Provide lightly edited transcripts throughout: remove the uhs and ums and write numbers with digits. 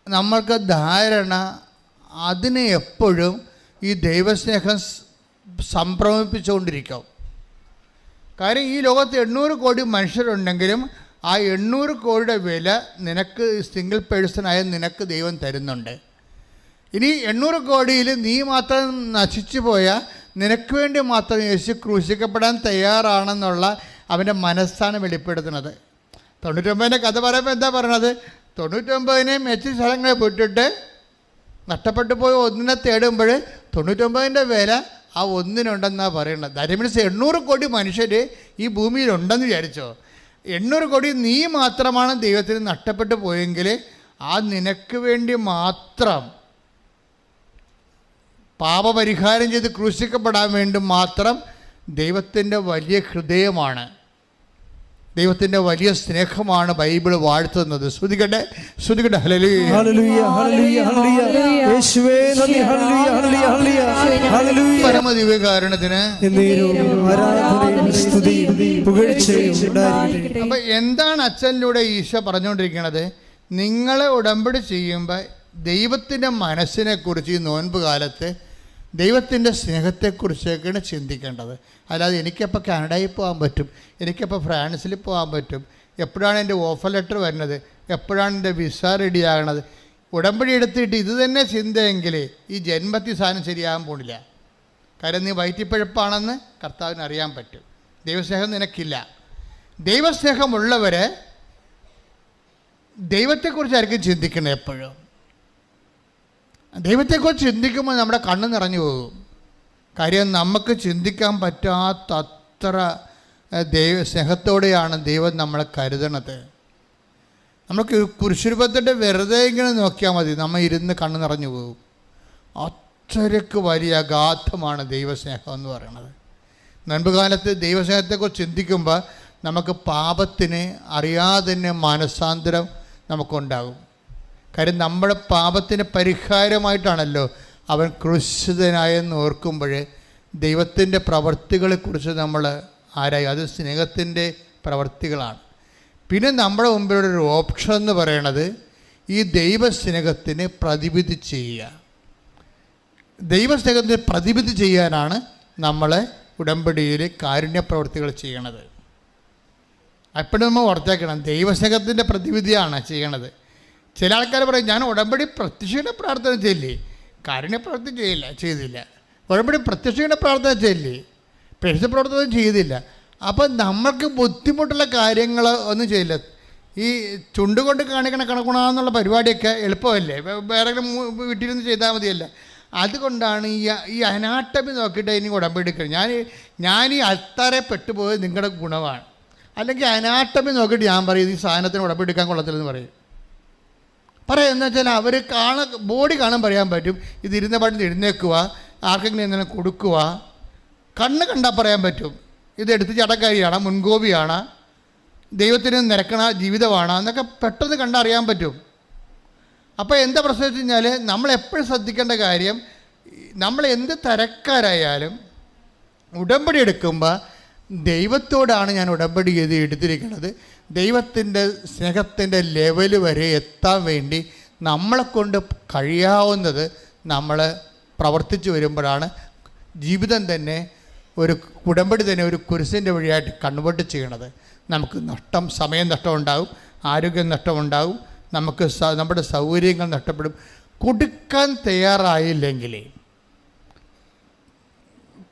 നമ്മൾക്ക് ധാരണ അതിനെ എപ്പോഴും ഈ ദൈവസ്നേഹം സംഭ്രമിപ്പിച്ചുകൊണ്ടിരിക്കും. കാര്യം ഈ ലോകത്ത് 800 കോടി മനുഷ്യരുണ്ടെങ്കിലും ആ 800 കോടിയുടെ വില നിനക്ക് സിംഗിൾ പേഴ്സണായ നിനക്ക് ദൈവം തരുന്നുണ്ട്. ഇനി 800 കോടിയിൽ നീ മാത്രം നശിച്ചു പോയാൽ നിനക്ക് വേണ്ടി മാത്രം യേശു ക്രൂശിക്കപ്പെടാൻ തയ്യാറാണെന്നുള്ള അവൻ്റെ മനസ്സാണ് വെളിപ്പെടുത്തുന്നത്. 99 കഥ പറയുമ്പോൾ എന്താ പറയണത്? 99 മെച്ച സ്ഥലങ്ങളിൽ പോയിട്ടിട്ട് നഷ്ടപ്പെട്ടു പോയി ഒന്നിനെ തേടുമ്പോൾ 99ൻ്റെ വില ആ ഒന്നിനുണ്ടെന്നാണ് പറയുന്നത്. ദാറ്റ് മീൻസ് 800 കോടി മനുഷ്യർ ഈ ഭൂമിയിലുണ്ടെന്ന് വിചാരിച്ചോ. 800 കോടി നീ മാത്രമാണ് ദൈവത്തിന് നഷ്ടപ്പെട്ടു പോയെങ്കിൽ ആ നിനക്ക് വേണ്ടി മാത്രം പാപപരിഹാരം ചെയ്ത് ക്രൂശിക്കപ്പെടാൻ വേണ്ടി മാത്രം ദൈവത്തിൻ്റെ വലിയ ഹൃദയമാണ്, ദൈവത്തിൻ്റെ വലിയ സ്നേഹമാണ് ബൈബിൾ വാഴ്ത്തുന്നത്. ശ്രുതികട്ടെ ശ്രുതികട്ടെ. ഹല്ലേലൂയ ഹല്ലേലൂയ ഹല്ലേലൂയ ഹല്ലേലൂയ യേശുവേ നന്ദി. ഹല്ലേലൂയ ഹല്ലേലൂയ ഹല്ലേലൂയ. പരമദിവ്യകാരുണ്യത്തിന് ആരാധനയും സ്തുതിയും പുകഴ്ചയും ഉണ്ടായിരിക്കട്ടെ. അപ്പോൾ എന്താണ് അച്ഛനിലൂടെ ഈശോ പറഞ്ഞുകൊണ്ടിരിക്കുന്നത്? നിങ്ങളെ ഉടമ്പടി ചെയ്യുമ്പോൾ ദൈവത്തിൻ്റെ മനസ്സിനെക്കുറിച്ച് ഈ നോൻപ് കാലത്ത് ദൈവത്തിൻ്റെ സ്നേഹത്തെക്കുറിച്ചൊക്കെയാണ് ചിന്തിക്കേണ്ടത്. അല്ലാതെ എനിക്കപ്പോൾ കാനഡയിൽ പോകാൻ പറ്റും, എനിക്കപ്പോൾ ഫ്രാൻസിൽ പോകാൻ പറ്റും, എപ്പോഴാണ് എൻ്റെ ഓഫർ ലെറ്റർ വരുന്നത്, എപ്പോഴാണ് എൻ്റെ വിസ റെഡിയാകണത്, ഉടമ്പടി എടുത്തിട്ട് ഇത് തന്നെ ചിന്തയെങ്കിൽ ഈ ജന്മത്തിൽ സാധനം ശരിയാകാൻ പോണില്ല. കാര്യം നീ വയറ്റിപ്പഴപ്പാണെന്ന് കർത്താവിന് അറിയാൻ പറ്റും. ദൈവസ്നേഹം നിനക്കില്ല. ദൈവസ്നേഹമുള്ളവർ ദൈവത്തെക്കുറിച്ചായിരിക്കും ചിന്തിക്കുന്നത്. എപ്പോഴും ദൈവത്തെക്കുറിച്ച് ചിന്തിക്കുമ്പോൾ നമ്മുടെ കണ്ണ് നിറഞ്ഞു പോകും. കാര്യം നമുക്ക് ചിന്തിക്കാൻ പറ്റാത്തത്ര സ്നേഹത്തോടെയാണ് ദൈവം നമ്മളെ കരുതണത്. നമുക്ക് കുരിശുരൂപത്തിൻ്റെ വെറുതെ ഇങ്ങനെ നോക്കിയാൽ മതി, നമ്മൾ ഇരുന്ന് കണ്ണ് നിറഞ്ഞു പോകും. അത്രയ്ക്ക് വലിയ അഗാധമാണ് ദൈവസ്നേഹം എന്ന് പറയുന്നത്. നോൻപുകാലത്ത് ദൈവസ്നേഹത്തെക്കുറിച്ച് ചിന്തിക്കുമ്പോൾ നമുക്ക് പാപത്തിന് അറിയാതെ തന്നെ മാനസാന്തരം നമുക്കുണ്ടാകും. കാര്യം നമ്മുടെ പാപത്തിന് പരിഹാരമായിട്ടാണല്ലോ അവൻ ക്രൂശിതനായെന്ന് ഓർക്കുമ്പോൾ ദൈവത്തിൻ്റെ പ്രവർത്തികളെക്കുറിച്ച് നമ്മൾ ആരായി, അത് സ്നേഹത്തിൻ്റെ പ്രവർത്തികളാണ്. പിന്നെ നമ്മുടെ മുമ്പിലൊരു ഓപ്ഷൻ എന്ന് പറയണത് ഈ ദൈവസ്നേഹത്തിന് പ്രതിവിധി ചെയ്യുക. ദൈവസ്നേഹത്തിന് പ്രതിവിധി ചെയ്യാനാണ് നമ്മൾ ഉടമ്പടിയിൽ കാരുണ്യ പ്രവർത്തികൾ ചെയ്യണത്. അപ്പോഴും നമ്മൾ ഓർത്തേക്കണം, ദൈവസ്നേഹത്തിൻ്റെ പ്രതിവിധിയാണ് ചെയ്യണത്. ചില ആൾക്കാർ പറയും, ഞാൻ ഉടമ്പടി പ്രത്യക്ഷയുടെ പ്രാർത്ഥന ചെയ്യില്ലേ, കാരുണ്യ പ്രവർത്തി ചെയ്തില്ല. ഉടമ്പടി പ്രത്യക്ഷയുടെ പ്രാർത്ഥന ചെയ്യില്ലേ, പ്രേക്ഷിത പ്രവർത്തനം ചെയ്തില്ല. അപ്പം നമ്മൾക്ക് ബുദ്ധിമുട്ടുള്ള കാര്യങ്ങൾ ഒന്നും ചെയ്യില്ല. ഈ ചുണ്ടുകൊണ്ട് കാണിക്കണ കണക്കുണാന്നുള്ള പരിപാടിയൊക്കെ എളുപ്പമല്ലേ, വേറെ വീട്ടിലിരുന്ന് ചെയ്താൽ മതിയല്ല. അതുകൊണ്ടാണ് ഈ അനാട്ടമി നോക്കിയിട്ട് ഇനി ഉടമ്പടി എടുക്കുക. ഞാൻ ഈ അൽത്താരെ പെട്ടുപോയത് നിങ്ങളുടെ ഗുണമാണ്. അല്ലെങ്കിൽ അനാട്ടമി നോക്കിയിട്ട് ഞാൻ പറയും ഈ സാധനത്തിന് ഉടമ്പടി എടുക്കാൻ കൊള്ളത്തില്ലെന്ന് പറയും. എന്ന് വെച്ചാൽ അവർ ബോഡി കാണാൻ പറയാൻ പറ്റും, ഇത് ഇരുന്ന പാട്ടിൽ എഴുന്നേക്കുക, ആർക്കെങ്കിലും എന്തെങ്കിലും കൊടുക്കുക. കണ്ണ് കണ്ടാൽ പറയാൻ പറ്റും ഇത് എടുത്ത് ചടക്കാരിയാണ്, മുൻകോപിയാണ്, ദൈവത്തിന് നിരക്കണ ജീവിതമാണ് എന്നൊക്കെ പെട്ടെന്ന് കണ്ടറിയാൻ പറ്റും. അപ്പോൾ എന്താ പ്രശ്നം വെച്ച് കഴിഞ്ഞാൽ നമ്മളെപ്പോഴും ശ്രദ്ധിക്കേണ്ട കാര്യം, നമ്മൾ എന്ത് തരക്കാരായാലും ഉടമ്പടി എടുക്കുമ്പോൾ ദൈവത്തോടാണ് ഞാൻ ഉടമ്പടി ചെയ്ത് എടുത്തിരിക്കുന്നത്. ദൈവത്തിൻ്റെ സ്നേഹത്തിൻ്റെ ലെവൽ വരെ എത്താൻ വേണ്ടി നമ്മളെക്കൊണ്ട് കഴിയാവുന്നത് നമ്മൾ പ്രവർത്തിച്ചു വരുമ്പോഴാണ് ജീവിതം തന്നെ ഒരു ഉടമ്പടി തന്നെ ഒരു കുരിശിൻ്റെ വഴിയായിട്ട് കൺവേർട്ട് ചെയ്യണത്. നമുക്ക് സമയം നഷ്ടമുണ്ടാകും, ആരോഗ്യം നഷ്ടമുണ്ടാകും, നമുക്ക് നമ്മുടെ സൗകര്യങ്ങൾ നഷ്ടപ്പെടും. കൊടുക്കാൻ തയ്യാറായില്ലെങ്കിൽ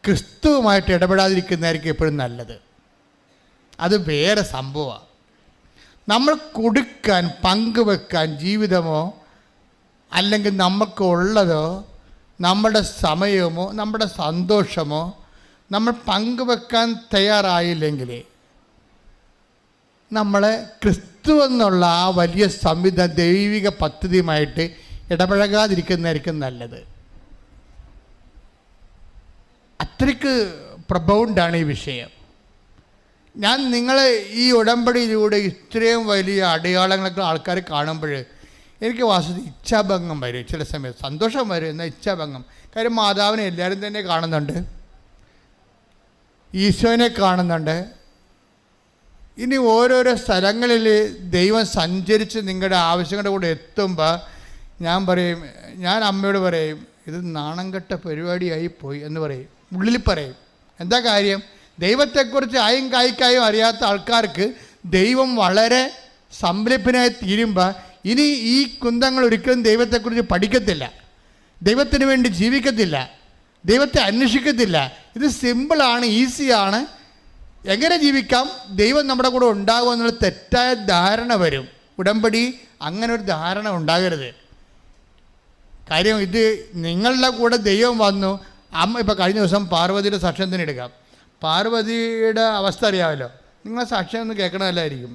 ക്രിസ്തുവുമായിട്ട് ഇടപെടാതിരിക്കുന്നതായിരിക്കും എപ്പോഴും നല്ലത്. അത് വേറെ സംഭവമാണ്. നമ്മൾ കൊടുക്കാൻ, പങ്കുവെക്കാൻ ജീവിതമോ അല്ലെങ്കിൽ നമുക്കുള്ളതോ നമ്മുടെ സമയമോ നമ്മുടെ സന്തോഷമോ നമ്മൾ പങ്കുവെക്കാൻ തയ്യാറായില്ലെങ്കിൽ നമ്മളെ ക്രിസ്തു എന്നുള്ള ആ വലിയ ദൈവിക പദ്ധതിയുമായിട്ട് ഇടപഴകാതിരിക്കുന്നതായിരിക്കും നല്ലത്. അത്രയ്ക്ക് പ്രബൗണ്ടാണ് ഈ വിഷയം. ഞാൻ നിങ്ങളെ ഈ ഉടമ്പടിയിലൂടെ ഇത്രയും വലിയ അടയാളങ്ങളൊക്കെ ആൾക്കാർ കാണുമ്പോൾ എനിക്ക് വാസ്തവത്തിൽ ഇച്ഛാഭംഗം വരും. ചില സമയത്ത് സന്തോഷം വരും, എന്നാൽ ഇച്ഛാഭംഗം. കാര്യം മാതാവിനെ എല്ലാവരും തന്നെ കാണുന്നുണ്ട്, ഈശോനെ കാണുന്നുണ്ട്. ഇനി ഓരോരോ സ്ഥലങ്ങളിൽ ദൈവം സഞ്ചരിച്ച് നിങ്ങളുടെ ആവശ്യങ്ങളുടെ കൂടെ എത്തുമ്പോൾ ഞാൻ പറയും, ഞാൻ അമ്മയോട് പറയും, ഇത് നാണം കെട്ട പരിപാടിയായി പോയി എന്ന് പറയും, ഉള്ളിൽ പറയും. എന്താ കാര്യം? ദൈവത്തെക്കുറിച്ച് ആയും കായ്ക്കായും അറിയാത്ത ആൾക്കാർക്ക് ദൈവം വളരെ സംരംഭനായി തീരുമ്പോൾ ഇനി ഈ കുന്തങ്ങൾ ഒരിക്കലും ദൈവത്തെക്കുറിച്ച് പഠിക്കത്തില്ല, ദൈവത്തിന് വേണ്ടി ജീവിക്കത്തില്ല, ദൈവത്തെ അന്വേഷിക്കത്തില്ല. ഇത് സിമ്പിളാണ്, ഈസിയാണ്, എങ്ങനെ ജീവിക്കാം, ദൈവം നമ്മുടെ കൂടെ ഉണ്ടാകും എന്നുള്ള തെറ്റായ ധാരണ വരും. ഉടമ്പടി അങ്ങനെ ഒരു ധാരണ ഉണ്ടാകരുത്. കാര്യം ഇത് നിങ്ങളുടെ കൂടെ ദൈവം വന്നു. അമ്മ ഇപ്പോൾ കഴിഞ്ഞ ദിവസം പാർവതിയുടെ സാക്ഷ്യത്തിന് എടുക്കാം. പാർവതിയുടെ അവസ്ഥ അറിയാമല്ലോ, നിങ്ങളെ സാക്ഷ്യം ഒന്ന് കേൾക്കണമല്ലായിരിക്കും.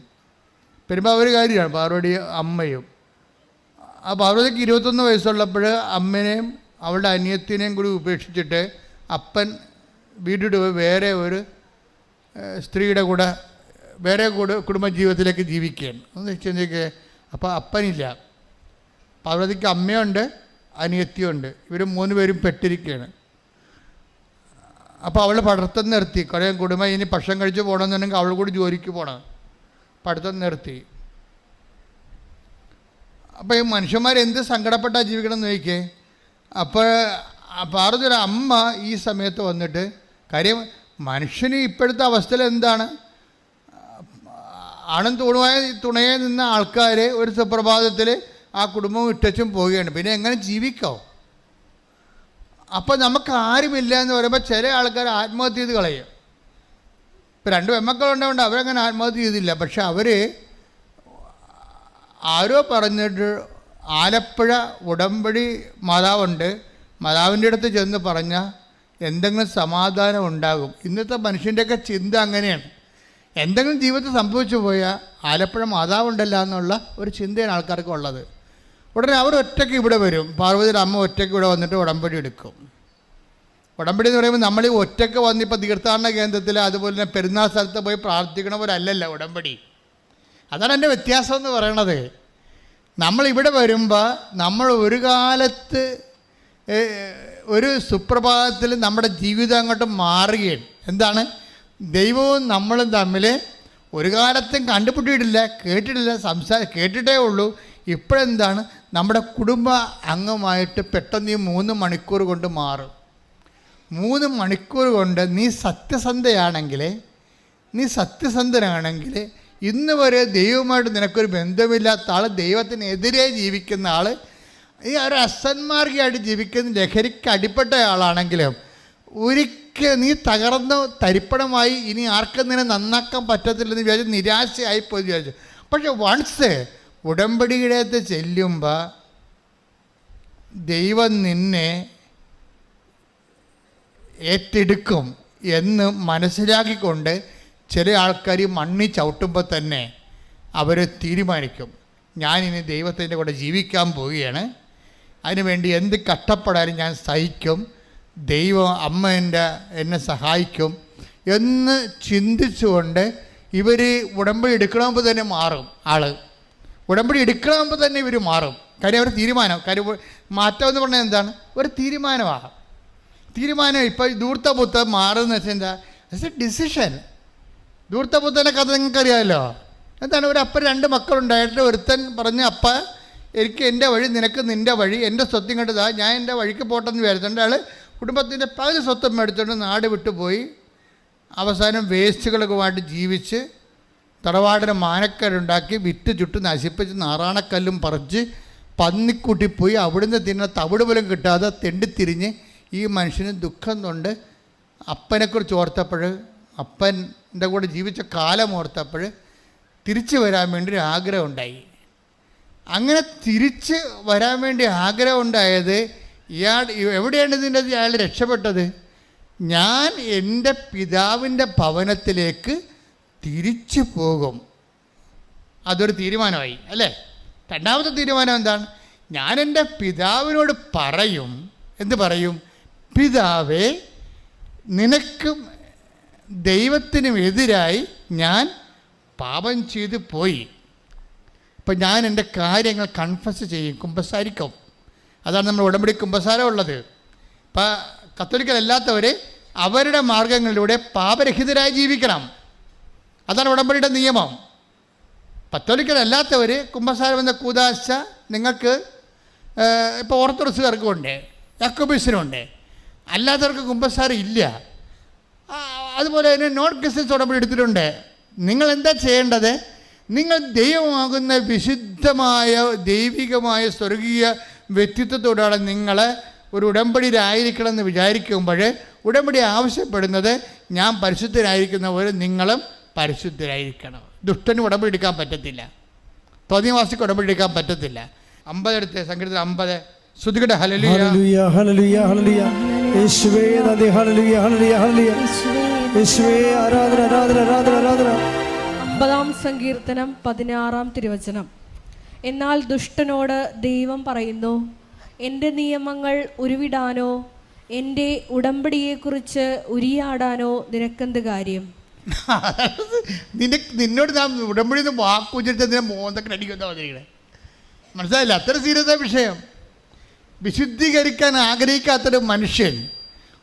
പെരുമ്പാവൂർ കാര്യമാണ് പാർവതി അമ്മയും. ആ പാർവതിക്ക് 21 വയസ്സുള്ളപ്പോൾ അമ്മനെയും അവളുടെ അനിയത്തിനെയും കൂടി ഉപേക്ഷിച്ചിട്ട് അപ്പൻ വീട്ടിട്ട് പോയി വേറെ ഒരു സ്ത്രീയുടെ കൂടെ വേറെ കുടുംബജീവിതത്തിലേക്ക് ജീവിക്കുകയാണ്. ഒന്ന് ചിന്തിക്കുക. അപ്പോൾ അപ്പനില്ല, പാർവതിക്ക് അമ്മയുണ്ട്, അനിയത്തിയുണ്ട്. ഇവർ 3 പേരും പെട്ടിരിക്കുകയാണ്. അപ്പോൾ അവൾ പഠിത്തം നിർത്തി. കുറേ കുടുംബം ഇനി ഭക്ഷണം കഴിച്ച് പോകണമെന്നുണ്ടെങ്കിൽ അവൾ കൂടി ജോലിക്ക് പോകണം. പഠിത്തം നിർത്തി. അപ്പോൾ ഈ മനുഷ്യന്മാരെന്ത് സങ്കടപ്പെട്ടാൽ ജീവിക്കണം എന്ന് ചോദിക്കേ. അപ്പോൾ പാർവതിയുടെ അമ്മ ഈ സമയത്ത് വന്നിട്ട്, കാര്യം മനുഷ്യന് ഇപ്പോഴത്തെ അവസ്ഥയിൽ എന്താണ്, ആണും തുണയെ നിന്ന ആൾക്കാർ ഒരു സുപ്രഭാതത്തിൽ ആ കുടുംബം ഇട്ടും പോവുകയാണ്. പിന്നെ എങ്ങനെ ജീവിക്കോ? അപ്പോൾ നമുക്ക് ആരുമില്ല എന്ന് പറയുമ്പോൾ ചില ആൾക്കാർ ആത്മഹത്യ ചെയ്ത് കളയും. ഇപ്പോൾ 2 പെൺമക്കളുണ്ടാവുകൊണ്ട് അവരങ്ങനെ ആത്മഹത്യ ചെയ്തില്ല. പക്ഷെ അവർ ആരോ പറഞ്ഞിട്ട് ആലപ്പുഴ ഉടമ്പടി മാതാവുണ്ട്, മാതാവിൻ്റെ അടുത്ത് ചെന്ന് പറഞ്ഞാൽ എന്തെങ്കിലും സമാധാനം ഉണ്ടാകും. ഇന്നത്തെ മനുഷ്യൻ്റെയൊക്കെ ചിന്ത അങ്ങനെയാണ്. എന്തെങ്കിലും ജീവിതത്തിൽ സംഭവിച്ചു പോയാൽ ആലപ്പുഴ മാതാവുണ്ടല്ലോ എന്നുള്ള ഒരു ചിന്തയാണ് ആൾക്കാർക്ക് ഉള്ളത്. ഉടനെ അവർ ഒറ്റയ്ക്ക് ഇവിടെ വരും. പാർവതിയുടെ അമ്മ ഒറ്റയ്ക്ക് ഇവിടെ വന്നിട്ട് ഉടമ്പടി എടുക്കും. ഉടമ്പടി എന്ന് പറയുമ്പോൾ നമ്മൾ ഈ ഒറ്റയ്ക്ക് വന്നിപ്പോൾ തീർത്ഥാടന കേന്ദ്രത്തിൽ അതുപോലെ തന്നെ പെരുന്നാൾ സ്ഥലത്ത് പോയി പ്രാർത്ഥിക്കണവരല്ലല്ല ഉടമ്പടി. അതാണ് എൻ്റെ വ്യത്യാസം എന്ന് പറയണത്. നമ്മളിവിടെ വരുമ്പോൾ നമ്മൾ ഒരു കാലത്ത് ഒരു സുപ്രഭാതത്തിൽ നമ്മുടെ ജീവിതം അങ്ങോട്ട് മാറുകയാണ്. എന്താണ്? ദൈവവും നമ്മളും തമ്മിൽ ഒരു കാലത്തും കണ്ടുപിട്ടിട്ടില്ല, കേട്ടിട്ടില്ല, കേട്ടിട്ടേ ഉള്ളൂ. ഇപ്പോഴെന്താണ്, നമ്മുടെ കുടുംബ അംഗമായിട്ട് പെട്ടെന്ന് ഈ 3 മണിക്കൂർ കൊണ്ട് മാറും. 3 മണിക്കൂർ കൊണ്ട് നീ സത്യസന്ധനാണെങ്കിൽ ഇന്ന് വരെ ദൈവമായിട്ട് നിനക്കൊരു ബന്ധമില്ലാത്ത ആൾ, ദൈവത്തിനെതിരെ ജീവിക്കുന്ന ആൾ, ഈ ഒരു അസന്മാർഗിയായിട്ട് ജീവിക്കുന്ന ലഹരിക്ക് അടിപ്പെട്ട ആളാണെങ്കിലും ഒരിക്കൽ നീ തകർന്ന് തരിപ്പണമായി ഇനി ആർക്കും നിന്നെ നന്നാക്കാൻ പറ്റത്തില്ലെന്ന് വിചാരിച്ച് നിരാശയായിപ്പോയി വിചാരിച്ചു. പക്ഷെ വൺസ് ഉടമ്പടിയിടത്ത് ചെല്ലുമ്പോൾ ദൈവം നിന്നെ ഏറ്റെടുക്കും എന്ന് മനസ്സിലാക്കിക്കൊണ്ട് ചില ആൾക്കാർ മണ്ണി ചവിട്ടുമ്പോൾ തന്നെ അവർ തീരുമാനിക്കും, ഞാനിനി ദൈവത്തിൻ്റെ കൂടെ ജീവിക്കാൻ പോവുകയാണ്, അതിനുവേണ്ടി എന്ത് കഷ്ടപ്പെടാനും ഞാൻ സഹിക്കും, ദൈവം അമ്മ എന്നെ സഹായിക്കും എന്ന് ചിന്തിച്ചുകൊണ്ട് ഇവർ ഉടമ്പടി എടുക്കണമെങ്കിൽ തന്നെ മാറും. ഉടമ്പടി എടുക്കണമെങ്കിൽ തന്നെ ഇവർ മാറും. കാര്യം അവർ തീരുമാനം, കാര്യം മാറ്റം എന്ന് പറഞ്ഞാൽ എന്താണ്? ഒരു തീരുമാനമാണ്. തീരുമാനം ഇപ്പോൾ ധൂർത്തപുത്രൻ മാറുമെന്ന് വെച്ചാൽ എന്താ? It's A decision. ധൂർത്തപുത്രൻ്റെ കഥ നിങ്ങൾക്കറിയാമല്ലോ. എന്താണ്? ഒരു അപ്പൻ 2 മക്കളുണ്ടായിട്ട് ഒരുത്തൻ പറഞ്ഞ്, അപ്പ എനിക്ക് എൻ്റെ വഴി, നിനക്ക് നിൻ്റെ വഴി, എൻ്റെ സ്വത്തും കണ്ടതാ, ഞാൻ എൻ്റെ വഴിക്ക് പോട്ടെന്ന് വിചാരിച്ചിട്ടുണ്ട്. ആൾ കുടുംബത്തിൻ്റെ പകുതി സ്വത്തും എടുത്തുകൊണ്ട് നാട് വിട്ടുപോയി. അവസാനം വേസ്റ്റുകളൊക്കെയായിട്ട് ജീവിച്ച് തറവാടിന് മാനക്കരുണ്ടാക്കി വിറ്റ് ചുട്ട് നശിപ്പിച്ച് നാറാണക്കല്ലും പറിച്ച് പന്നിക്കൂട്ടിപ്പോയി. അവിടുന്ന് തിന്ന തവിട് പോലും കിട്ടാതെ തെണ്ടിത്തിരിഞ്ഞ് ഈ മനുഷ്യന് ദുഃഖം കൊണ്ട് അപ്പനെക്കുറിച്ച് ഓർത്തപ്പോൾ, അപ്പൻ്റെ കൂടെ ജീവിച്ച കാലം ഓർത്തപ്പോൾ തിരിച്ചു വരാൻ വേണ്ടി ഒരു ആഗ്രഹം ഉണ്ടായി. അങ്ങനെ തിരിച്ച് വരാൻ വേണ്ടി ആഗ്രഹം ഉണ്ടായത് എവിടെയാണ് ഇതിൻ്റെ അയാൾ രക്ഷപ്പെട്ടത്? ഞാൻ എൻ്റെ പിതാവിൻ്റെ ഭവനത്തിലേക്ക് തിരിച്ചു പോകും. അതൊരു തീരുമാനമായി അല്ലേ? രണ്ടാമത്തെ തീരുമാനം എന്താണ്? ഞാൻ എൻ്റെ പിതാവിനോട് പറയും. എന്ത് പറയും? പിതാവേ, നിനക്കും ദൈവത്തിനും എതിരായി ഞാൻ പാപം ചെയ്തു പോയി. ഇപ്പം ഞാൻ എൻ്റെ കാര്യങ്ങൾ കൺഫസ് ചെയ്യും, കുമ്പസാരിക്കും. അതാണ് നമ്മൾ ഉടമ്പടി കുമ്പസാരം ഉള്ളത്. ഇപ്പം കത്തോലിക്കലല്ലാത്തവർ അവരുടെ മാർഗങ്ങളിലൂടെ പാപരഹിതരായി ജീവിക്കണം. അതാണ് ഉടമ്പടിയുടെ നിയമം. കത്തോലിക്കലല്ലാത്തവർ കുമ്പസാരം എന്ന കൂദാശ നിങ്ങൾക്ക് ഇപ്പോൾ ഓർത്തഡോക്സുകാർക്കും ഉണ്ട്, യാക്കോബൈസിനുണ്ട്, അല്ലാത്തവർക്ക് കുമ്പസാരം ഇല്ല. അതുപോലെ തന്നെ നോൺ ക്രിസ്ത്യൻസ് ഉടമ്പടി എടുത്തിട്ടുണ്ട്. നിങ്ങൾ എന്താ ചെയ്യേണ്ടത്? നിങ്ങൾ ദൈവമാകുന്ന വിശുദ്ധമായ ദൈവികമായ സ്വർഗീയ വ്യക്തിത്വത്തോടാണ് നിങ്ങൾ ഒരു ഉടമ്പടിയിലായിരിക്കണം എന്ന് വിചാരിക്കുമ്പോൾ ഉടമ്പടി ആവശ്യപ്പെടുന്നത് ഞാൻ പരിശുദ്ധരായിരിക്കുന്ന പോലെ നിങ്ങളും പരിശുദ്ധരായിരിക്കണം. ദുഷ്ടന് ഉടമ്പടി എടുക്കാൻ പറ്റത്തില്ല, തോന്നിയവാസിക്ക് ഉടമ്പടി എടുക്കാൻ പറ്റത്തില്ല. 50 എടുത്ത് സങ്കീർത്തനം 50 ശ്രുതികട ഹല്ലേലൂയ ഹല്ലേലൂയ ഹല്ലേലൂയ യേശുവേ നന്ദി ഹല്ലേലൂയ ഹല്ലേലൂയ ഹല്ലേലൂയ യേശുവേ ആരാധന ആരാധന ആരാധന ആരാധന. 50-ാം സങ്കീർത്തനം 16-ാം തിരുവചനം. എന്നാൽ ദുഷ്ടനോട് ദൈവം പറയുന്നു, എൻ്റെ നിയമങ്ങൾ ഉരുവിടാനോ എൻ്റെ ഉടമ്പടിയെക്കുറിച്ച് ഉരിയാടാനോ നിനക്കെന്ത് കാര്യം? നിന്നോട് ഞാൻ ഉടമ്പടി വാക്കുചരിച്ചതിനെ മോന്തൊക്കെ അടിക്കുന്ന വന്നിരിക്കണേ. മനസ്സിലായില്ല? അത്ര സീരിയസ് വിഷയം. വിശുദ്ധീകരിക്കാൻ ആഗ്രഹിക്കാത്തൊരു മനുഷ്യൻ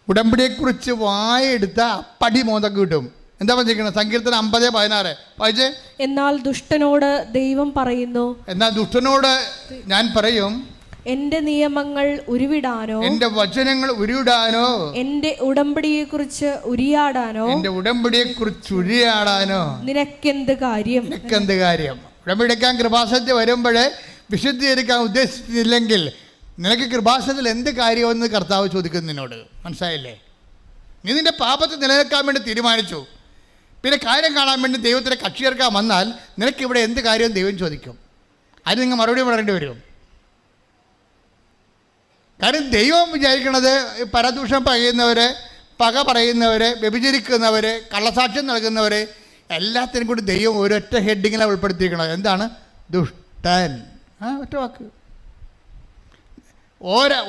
ഉടമ്പടിയെക്കുറിച്ച് വായെടുത്ത അപ്പടി മോന്തൊക്കെ കിട്ടും. എന്താ പറഞ്ഞിരിക്കുന്നത്? സങ്കീർത്തനം 50:16 വായിച്ചേ. എന്നാൽ ദുഷ്ടനോട് ദൈവം പറയുന്നു, എന്നാൽ ദുഷ്ടനോട് ഞാൻ പറയും, എന്റെ നിയമങ്ങൾ ഉരുവിടാനോ എന്റെ വചനങ്ങൾ ഉരുവിടാനോ എന്റെ ഉടമ്പടിയെക്കുറിച്ച് ഉരിയാടാനോ നിനക്കെന്ത് കാര്യം? നിനക്കെന്ത് കാര്യം? ഉടമ്പടിക്കാൻ കൃപാസനത്തിൽ വരുമ്പോൾ വിശുദ്ധീകരിക്കാൻ ഉദ്ദേശിച്ചില്ലെങ്കിൽ നിനക്ക് കൃപാസനത്തിൽ എന്ത് കാര്യമെന്ന് കർത്താവ് ചോദിക്കുന്നു നിന്നോട്. മനസ്സിലായില്ലേ? നീ നിന്റെ പാപത്തെ നിലനിൽക്കാൻ വേണ്ടി തീരുമാനിച്ചു, പിന്നെ കാര്യം കാണാൻ വേണ്ടി ദൈവത്തിനെ കക്ഷി ചേർക്കാൻ വന്നാൽ നിനക്കിവിടെ എന്ത് കാര്യവും ദൈവം ചോദിക്കും. അതിന് നിങ്ങൾ മറുപടി പറയേണ്ടി വരും. കാരണം ദൈവം വിചാരിക്കണത് പരദൂഷണം പറയുന്നവർ, പക പറയുന്നവർ, വ്യഭിചരിക്കുന്നവർ, കള്ളസാക്ഷ്യം നൽകുന്നവർ എല്ലാത്തിനും കൂടി ദൈവം ഒരൊറ്റ ഹെഡിങ്ങിലാണ് ഉൾപ്പെടുത്തിയിരിക്കണത്. എന്താണ്? ദുഷ്ടൻ. ഒറ്റ വാക്ക്.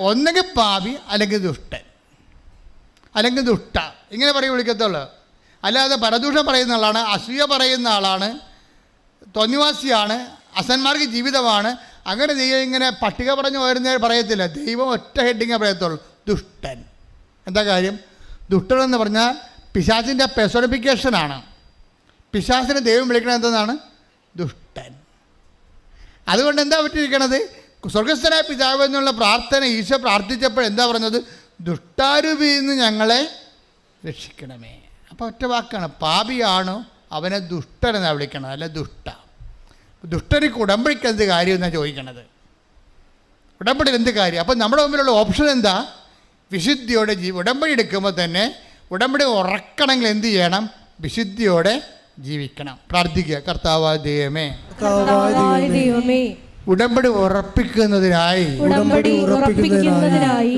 ഒന്നെങ്കിൽ പാപി, അല്ലെങ്കിൽ ദുഷ്ടൻ, അല്ലെങ്കിൽ ദുഷ്ട, ഇങ്ങനെ വിളിക്കത്തുള്ളൂ. അല്ലാതെ പരദൂഷണം പറയുന്ന ആളാണ്, അസൂയ പറയുന്ന ആളാണ്, തോന്നിവാസിയാണ്, അസന്മാർക്ക് ജീവിതമാണ്, അങ്ങനെ ദൈവം ഇങ്ങനെ പട്ടിക പറഞ്ഞു വരുന്ന പറയത്തില്ല. ദൈവം ഒറ്റ ഹെഡിങ്ങേ പറയത്തുള്ളൂ, ദുഷ്ടൻ. എന്താ കാര്യം? ദുഷ്ടൻ എന്ന് പറഞ്ഞാൽ പിശാചിൻ്റെ പെർസോണിഫിക്കേഷനാണ്. പിശാചിനെ ദൈവം വിളിക്കണത് എന്താണ്? ദുഷ്ടൻ. അതുകൊണ്ട് എന്താ പറ്റിയിരിക്കണത്? സ്വർഗസ്ഥനായ പിതാവ് എന്നുള്ള പ്രാർത്ഥന ഈശോ പ്രാർത്ഥിച്ചപ്പോൾ എന്താ പറഞ്ഞത്? ദുഷ്ടാരൂപിയിൽ നിന്ന് ഞങ്ങളെ രക്ഷിക്കണമേ. അപ്പോൾ ഒറ്റ വാക്കാണ്, പാപിയാണോ അവനെ ദുഷ്ടനെന്നാണ് വിളിക്കണത്, അല്ല ദുഷ്ട. ദുഷ്ടനിക്ക് ഉടമ്പടിക്ക് എന്ത് കാര്യം എന്നാണ് ചോദിക്കണത്. ഉടമ്പടിയിൽ എന്ത് കാര്യം? അപ്പം നമ്മുടെ മുമ്പിലുള്ള ഓപ്ഷൻ എന്താ? വിശുദ്ധിയോടെ ഉടമ്പടി എടുക്കുമ്പോൾ തന്നെ ഉടമ്പടി ഉറക്കണമെങ്കിൽ എന്ത് ചെയ്യണം? വിശുദ്ധിയോടെ ജീവിക്കണം. പ്രാർത്ഥിക്കുക. കർത്താവായ ദൈവമേ, ഉടമ്പടി ഉറപ്പിക്കുന്നതിനായി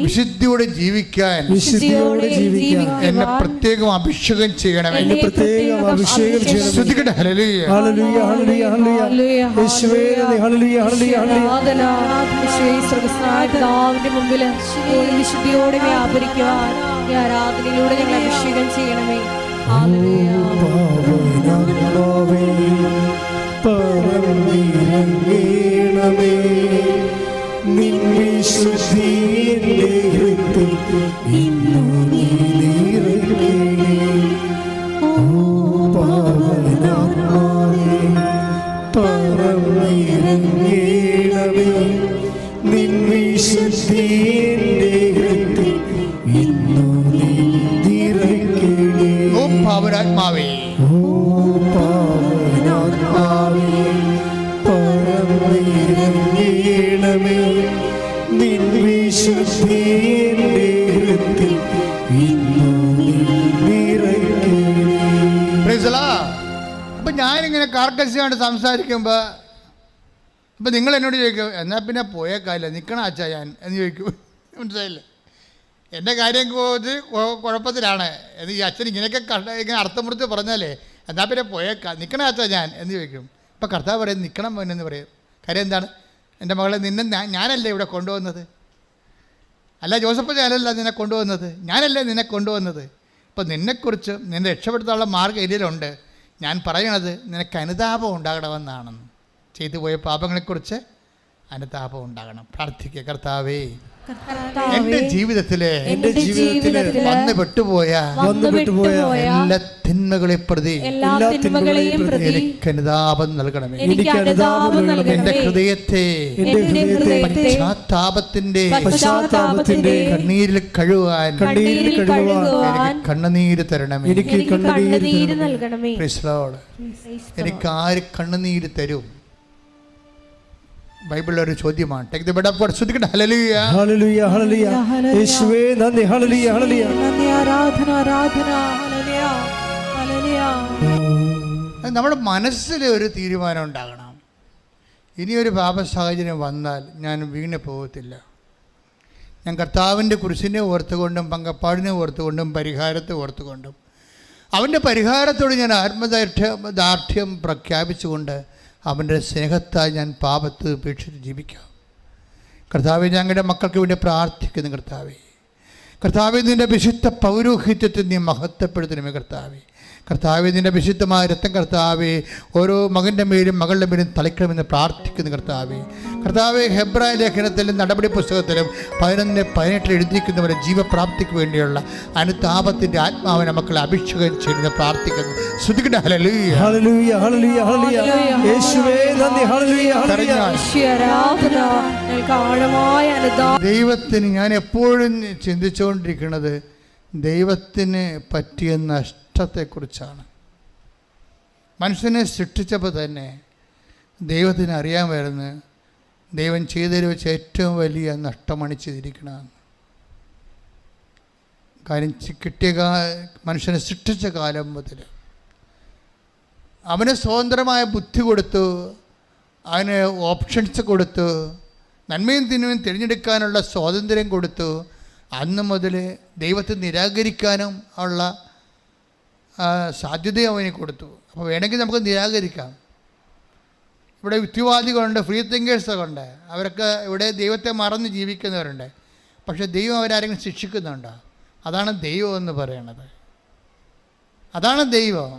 വിശുദ്ധിയോടെ ജീവിക്കാൻ എന്നെ പ്രത്യേകം അഭിഷേകം ചെയ്യണമേ. ശ്രദ്ധിക്കട്ടെ. ഹല്ലേലൂയ ഹല്ലേലൂയ ഹല്ലേലൂയ ഹല്ലേലൂയ യേശുവേ ഹല്ലേലൂയ ഹല്ലേലൂയ ഹല്ലേലൂയ മുമ്പിൽ വിശുദ്ധിയോടെ വ്യാപരിക്കുവാൻ ഈ ആരാധനയിലൂടെ ഞങ്ങൾ അഭിഷേകം ചെയ്യണമേ. പറന്നിറങ്ങണമേ നിൻവിശുദ്ധിയുടെ ഹൃദയം ഇന്നു നീ നിറയ്ക്കണേ. ഓ പാവനാത്മാവേ പറന്നിറങ്ങണമേ നിൻവിശുദ്ധിയുടെ ഹൃദയം ഇന്നു നീ നിറയ്ക്കണേ. ഓ പാവനാത്മാവേ, പറന്നിറങ്ങണമേ നിൻവിശുദ്ധിയുടെ ഹൃദയം ഇന്നു നീ നിറയ്ക്കണേ. Praise the Lord. അപ്പം ഞാനിങ്ങനെ കാർക്കശ്യമായിട്ട് സംസാരിക്കുമ്പോൾ അപ്പം നിങ്ങൾ എന്നോട് ചോദിക്കും, എന്നാൽ പിന്നെ പോയേക്കാല്ല നിൽക്കണ അച്ഛാ ഞാൻ എന്ന് ചോദിക്കും. മനസ്സിലായില്ലേ? എൻ്റെ കാര്യം കുഴപ്പത്തിലാണ് എന്ന് ഈ അച്ഛൻ ഇങ്ങനെയൊക്കെ ഇങ്ങനെ അർത്ഥമുറിച്ച് പറഞ്ഞാലേ എന്നാൽ പിന്നെ പോയേക്കാം നിൽക്കണ അച്ഛാ ഞാൻ എന്ന് ചോദിക്കും. ഇപ്പം കർത്താവ് പറയും നിൽക്കണം മോനെന്ന് പറയും. കാര്യം എന്താണ്? എൻ്റെ മകളെ നിന്നെ ഞാനല്ലേ ഇവിടെ കൊണ്ടുവന്നത്, അല്ല ജോസഫ് ഞാനല്ല നിന്നെ കൊണ്ടുവന്നത്, ഞാനല്ലേ നിന്നെ കൊണ്ടുവന്നത്. ഇപ്പം നിന്നെക്കുറിച്ച് നിന്നെ രക്ഷപ്പെടുത്താനുള്ള മാർഗ്ഗം ഇതിലുണ്ട്. ഞാൻ പറയണത് നിനക്ക് അനുതാപം ഉണ്ടാകണമെന്നാണെന്ന്. ചെയ്തു പോയ പാപങ്ങളെക്കുറിച്ച് അനുതാപം ഉണ്ടാകണം. പ്രാർത്ഥിക്കുക. കർത്താവേ, എന്റെ ജീവിതത്തിലെ എന്റെ ജീവിതത്തിലെ വന്നു പെട്ടുപോയ എല്ലാ തിന്മകളെ പ്രതി എനിക്ക് അനുതാപം നൽകണമേ. എന്റെ ഹൃദയത്തെ പശ്ചാത്താപത്തിന്റെ കണ്ണീരിൽ കഴുകാൻ കണ്ണുനീര് തരണമേ. എനിക്ക് ആര് കണ്ണുനീര് തരും? ബൈബിളിലെ ഒരു ചോദ്യമാണ്. Take the bed of God. ശ്രദ്ധിക്കട്ടെ. ഹല്ലേലൂയ ഹല്ലേലൂയ ഹല്ലേലൂയ. യേശുവേ നന്ദി. ഹല്ലേലൂയ ഹല്ലേലൂയ. നന്ദി, ആരാധന ആരാധന. ഹല്ലേലൂയ ഹല്ലേലൂയ. നമ്മുടെ മനസ്സിൽ ഒരു തീരുമാനം ഉണ്ടാകണം. ഇനിയൊരു പാപ സാഹചര്യം വന്നാൽ ഞാൻ വീണ് പോകത്തില്ല. ഞാൻ കർത്താവിൻ്റെ കുരിശിനെ ഓർത്തുകൊണ്ടും പങ്കപ്പാടിനെ ഓർത്തുകൊണ്ടും പരിഹാരത്തെ ഓർത്തുകൊണ്ടും അവൻ്റെ പരിഹാരത്തോട് ഞാൻ ആത്മദാർഢ്യം പ്രഖ്യാപിച്ചുകൊണ്ട് അവൻ്റെ സ്നേഹത്താൽ ഞാൻ പാപത്ത് ഉപേക്ഷിച്ച് ജീവിക്കാം. കർത്താവെ, ഞങ്ങളുടെ മക്കൾക്ക് വേണ്ടി പ്രാർത്ഥിക്കുന്നു. കർത്താവെ നിൻ്റെ വിശുദ്ധ പൗരോഹിത്യത്തെ നീ മഹത്വപ്പെടുത്തണമേ. കർത്താവെ നിൻ്റെ വിശുദ്ധമായ രക്തം കർത്താവെ ഓരോ മകൻ്റെ മേലും മകളുടെ മേലും തളിക്കണമെന്ന് പ്രാർത്ഥിക്കുന്നു. കർത്താവെ ഹെബ്രായ ലേഖനത്തിലും നടപടി പുസ്തകത്തിലും 11:18 എഴുതിയിരിക്കുന്നവരെ ജീവപ്രാപ്തിക്ക് വേണ്ടിയുള്ള അനുതാപത്തിൻ്റെ ആത്മാവിനെ മക്കളെ അഭിഷേകം ചെയ്യുന്ന പ്രാർത്ഥിക്കുന്നു. ശ്രദ്ധിക്കട്ടെ. ഹല്ലേലൂയ ഹല്ലേലൂയ ഹല്ലേലൂയ ഹല്ലേലൂയ. യേശുവേ നന്ദി. ഹല്ലേലൂയ ഹല്ലേലൂയ. ദൈവത്തിന് ഞാൻ എപ്പോഴും ചിന്തിച്ചുകൊണ്ടിരിക്കുന്നത് ദൈവത്തിന് പറ്റിയ നഷ്ടത്തെക്കുറിച്ചാണ്. മനുഷ്യനെ സൃഷ്ടിച്ചപ്പോൾ തന്നെ ദൈവത്തിന് അറിയാമായിരുന്നു ദൈവം ചെയ്തതിൽ വെച്ച് ഏറ്റവും വലിയ നഷ്ടമാണ് ചെയ്തിരിക്കണമെന്ന്. കാര്യം കിട്ടിയ മനുഷ്യനെ സൃഷ്ടിച്ച കാലം മുതൽ അവന് സ്വതന്ത്രമായ ബുദ്ധി കൊടുത്തു, അവന് ഓപ്ഷൻസ് കൊടുത്തു, നന്മയും തിന്മയും തിരഞ്ഞെടുക്കാനുള്ള സ്വാതന്ത്ര്യം കൊടുത്തു. അന്ന് മുതൽ ദൈവത്തെ നിരാകരിക്കാനും ഉള്ള സാധ്യതയും അവന് കൊടുത്തു. അപ്പോൾ വേണമെങ്കിൽ നമുക്ക് നിരാകരിക്കാം. ഇവിടെ യുക്തിവാദികളുണ്ട്, ഫ്രീ തിങ്കേഴ്സൊക്കെ ഉണ്ട്. അവരൊക്കെ ഇവിടെ ദൈവത്തെ മറന്ന് ജീവിക്കുന്നവരുണ്ട്. പക്ഷേ ദൈവം അവരാരെങ്കിലും ശിക്ഷിക്കുന്നുണ്ടോ? അതാണ് ദൈവം എന്ന് പറയണത്. അതാണ് ദൈവം.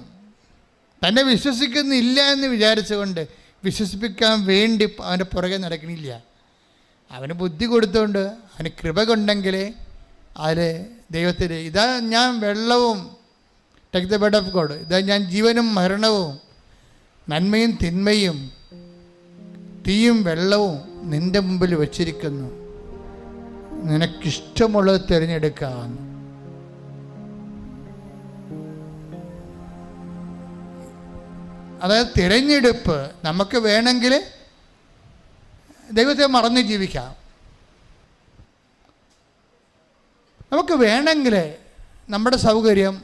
തന്നെ വിശ്വസിക്കുന്നില്ല എന്ന് വിചാരിച്ചുകൊണ്ട് വിശ്വസിപ്പിക്കാൻ വേണ്ടി അവൻ്റെ പുറകെ നടക്കണില്ല. അവന് ബുദ്ധി കൊടുത്തുകൊണ്ട് അവന് കൃപ കൊണ്ടെങ്കിൽ അതിൽ ദൈവത്തിൽ ഇതാ ഞാൻ വെള്ളവും, take the bed of God, ഇതാ ഞാൻ ജീവനും മരണവും നന്മയും തിന്മയും തീയും വെള്ളവും നിൻ്റെ മുമ്പിൽ വച്ചിരിക്കുന്നു, നിനക്കിഷ്ടമുള്ളത് തിരഞ്ഞെടുക്കാമെന്ന്. അതായത് തിരഞ്ഞെടുപ്പ്. നമുക്ക് വേണമെങ്കിൽ ദൈവത്തെ മറന്ന് ജീവിക്കാം. നമുക്ക് വേണമെങ്കിൽ നമ്മുടെ സൗകര്യം,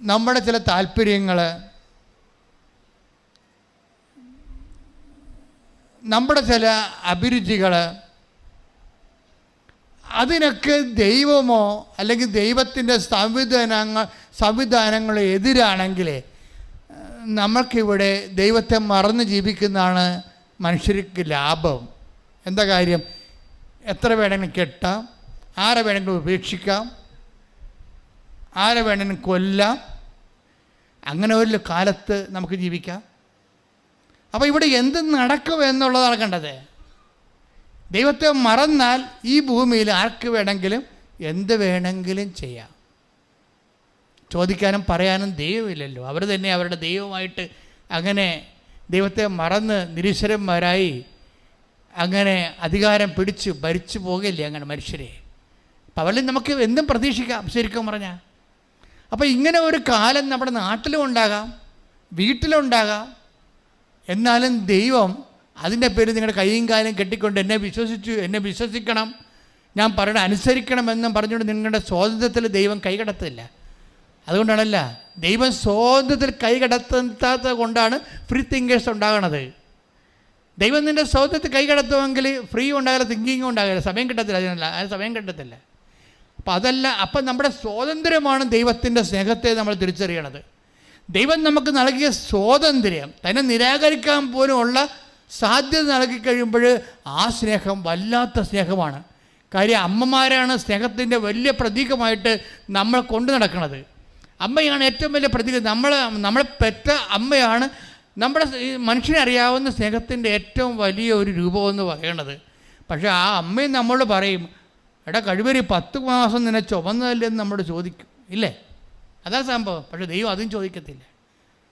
നമ്മുടെ ചില താല്പര്യങ്ങൾ, നമ്മുടെ ചില അഭിരുചികൾ, അതിനൊക്കെ ദൈവമോ അല്ലെങ്കിൽ ദൈവത്തിൻ്റെ സംവിധാനങ്ങളോ എതിരാണെങ്കിൽ നമുക്കിവിടെ ദൈവത്തെ മറന്ന് ജീവിക്കുന്നതാണ് മനുഷ്യർക്ക് ലാഭം. എന്താ കാര്യം? എത്ര വേണമെങ്കിലും കെട്ടാം, ആരെ വേണമെങ്കിലും ഉപേക്ഷിക്കാം, ആരെ വേണമെങ്കിലും കൊല്ലാം. അങ്ങനെ ഒരു കാലത്ത് നമുക്ക് ജീവിക്കാം. അപ്പോൾ ഇവിടെ എന്ത് നടക്കും എന്നുള്ളതാണ് കണ്ടത്. ദൈവത്തെ മറന്നാൽ ഈ ഭൂമിയിൽ ആർക്ക് വേണമെങ്കിലും എന്ത് വേണമെങ്കിലും ചെയ്യാം. ചോദിക്കാനും പറയാനും ദൈവമില്ലല്ലോ. അവർ തന്നെ അവരുടെ ദൈവമായിട്ട് അങ്ങനെ ദൈവത്തെ മറന്ന് നിരീശ്വരന്മാരായി അങ്ങനെ അധികാരം പിടിച്ച് ഭരിച്ചു പോകില്ലേ അങ്ങനെ മനുഷ്യരെ. അപ്പം അവരിൽ നമുക്ക് എന്തും പ്രതീക്ഷിക്കാം ശരിക്കും പറഞ്ഞാൽ. അപ്പോൾ ഇങ്ങനെ ഒരു കാലം നമ്മുടെ നാട്ടിലും ഉണ്ടാകാം, വീട്ടിലുണ്ടാകാം. എന്നാലും ദൈവം അതിൻ്റെ പേര് നിങ്ങളുടെ കൈയും കാലും കെട്ടിക്കൊണ്ട് എന്നെ വിശ്വസിക്കണം, ഞാൻ പറയണ അനുസരിക്കണമെന്നും പറഞ്ഞുകൊണ്ട് നിങ്ങളുടെ സ്വാതന്ത്ര്യത്തിൽ ദൈവം കൈകടത്തില്ല. അതുകൊണ്ടാണല്ല ദൈവം സ്വാതന്ത്ര്യത്തിൽ കൈകടത്താത്തത് കൊണ്ടാണ് ഫ്രീ തിങ്കേഴ്സ് ഉണ്ടാകണത്. ദൈവം നിൻ്റെ സ്വാതന്ത്ര്യത്തിൽ കൈകടത്തുമെങ്കിൽ ഫ്രീ ഉണ്ടാകില്ല, തിങ്കിങ്ങും ഉണ്ടാകില്ല, സമയം കിട്ടത്തില്ല. അതിന് സമയം കിട്ടത്തില്ല. അപ്പം നമ്മുടെ സ്വാതന്ത്ര്യമാണ് ദൈവത്തിൻ്റെ സ്നേഹത്തെ നമ്മൾ തിരിച്ചറിയണത്. ദൈവം നമുക്ക് നൽകിയ സ്വാതന്ത്ര്യം, തന്നെ നിരാകരിക്കാൻ പോലും ഉള്ള സാധ്യത നൽകി കഴിയുമ്പോൾ ആ സ്നേഹം വല്ലാത്ത സ്നേഹമാണ്. കാര്യം അമ്മമാരാണ് സ്നേഹത്തിൻ്റെ വലിയ പ്രതീകമായിട്ട് നമ്മൾ കൊണ്ടു നടക്കുന്നത്. അമ്മയാണ് ഏറ്റവും വലിയ പ്രതീകം. നമ്മളെ പെറ്റ അമ്മയാണ് നമ്മുടെ മനുഷ്യനെ അറിയാവുന്ന സ്നേഹത്തിൻ്റെ ഏറ്റവും വലിയ ഒരു രൂപമെന്ന് പറയണത്. പക്ഷേ ആ അമ്മയും നമ്മളോട് പറയും, എടാ കഴിവരി 10 മാസം നിന്നെ ചുമന്നതല്ലെന്ന് നമ്മളോട് ചോദിക്കും, ഇല്ലേ? അതാ സംഭവം. പക്ഷേ ദൈവം അതും ചോദിക്കത്തില്ല.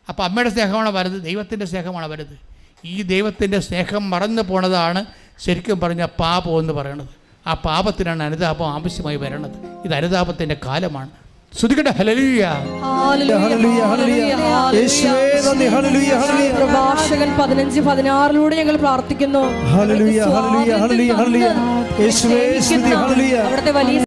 അപ്പോൾ അമ്മയുടെ സ്നേഹമാണ് വലുത്, ദൈവത്തിൻ്റെ സ്നേഹമാണ് വലുത്. ഈ ദൈവത്തിൻ്റെ സ്നേഹം മറന്നു പോണതാണ് ശരിക്കും പറഞ്ഞാൽ പാപം എന്ന് പറയണത്. ആ പാപത്തിനാണ് അനുതാപം ആവശ്യമായി വരണത്. ഇത് അനുതാപത്തിൻ്റെ കാലമാണ്. ശ്രുതികട്ടെ ഹല്ലേലൂയ. പ്രഭാഷകൻ 15:16 ഞങ്ങൾ പ്രാർത്ഥിക്കുന്നു. അവിടുത്തെ വലിയ